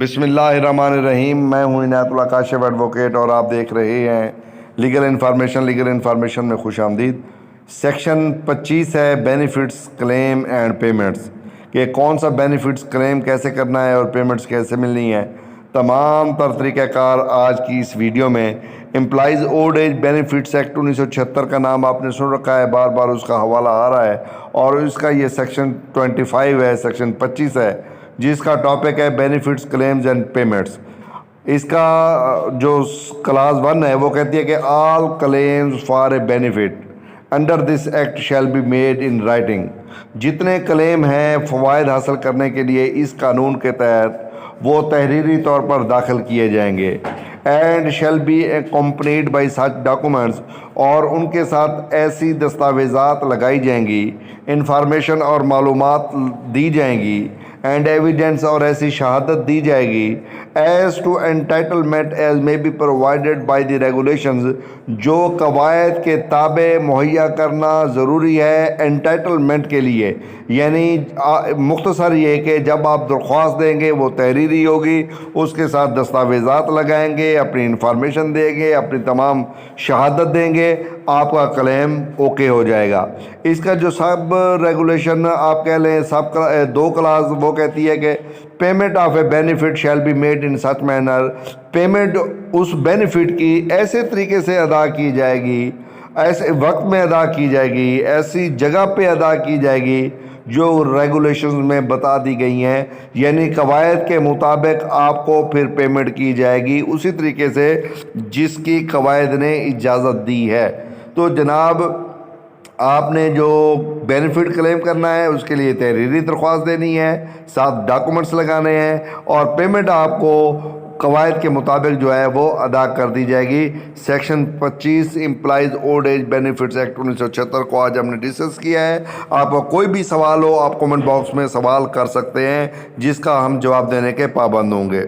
بسم اللہ الرحمن الرحیم۔ میں ہوں عنایت اللہ کاشف ایڈوکیٹ اور آپ دیکھ رہے ہیں لیگل انفارمیشن میں خوش آمدید۔ سیکشن 25 ہے بینیفٹس کلیم اینڈ پیمنٹس، کہ کون سا بینیفٹس کلیم کیسے کرنا ہے اور پیمنٹس کیسے ملنی ہے۔ تمام تر طریقہ کار آج کی اس ویڈیو میں۔ Employees old age benefits act 1976 کا نام آپ نے سن رکھا ہے، بار بار اس کا حوالہ آ رہا ہے، اور اس کا یہ سیکشن 25 ہے، سیکشن 25 ہے، جس کا ٹاپک ہے بینیفٹس کلیمز اینڈ پیمنٹس۔ اس کا جو کلاس 1 ہے وہ کہتی ہے کہ all claims for a benefit under this act shall be made in writing. جتنے کلیم ہیں فوائد حاصل کرنے کے لیے اس قانون کے تحت، وہ تحریری طور پر داخل کیے جائیں گے۔ And shall be accompanied by such documents, اور ان کے ساتھ ایسی دستاویزات لگائی جائیں گی، انفارمیشن اور معلومات دی جائیں گی، اینڈ ایویڈنس اور ایسی شہادت دی جائے گی، as to entitlement as may be provided by the regulations, جو قواعد کے تابع مہیا کرنا ضروری ہے انٹائٹلمنٹ کے لیے۔ یعنی مختصر یہ کہ جب آپ درخواست دیں گے وہ تحریری ہوگی، اس کے ساتھ دستاویزات لگائیں گے، اپنی انفارمیشن دیں گے، اپنی تمام شہادت دیں گے، آپ کا کلیم اوکے ہو جائے گا۔ اس کا جو سب ریگولیشن آپ کہہ لیں، سب 2 کلاس، وہ کہتی ہے کہ payment of a benefit shall be made in such manner, payment اس بینیفٹ کی ایسے طریقے سے ادا کی جائے گی، ایسے وقت میں ادا کی جائے گی، ایسی جگہ پہ ادا کی جائے گی جو ریگولیشنز میں بتا دی گئی ہیں۔ یعنی قواعد کے مطابق آپ کو پھر پیمنٹ کی جائے گی اسی طریقے سے جس کی قواعد نے اجازت دی ہے۔ تو جناب، آپ نے جو بینیفٹ کلیم کرنا ہے اس کے لیے تحریری درخواست دینی ہے، ساتھ ڈاکومنٹس لگانے ہیں، اور پیمنٹ آپ کو قواعد کے مطابق جو ہے وہ ادا کر دی جائے گی۔ Section 25 employees old age benefits act 1976 کو آج ہم نے ڈسکس کیا ہے۔ آپ کو کوئی بھی سوال ہو، آپ کمنٹ باکس میں سوال کر سکتے ہیں، جس کا ہم جواب دینے کے پابند ہوں گے۔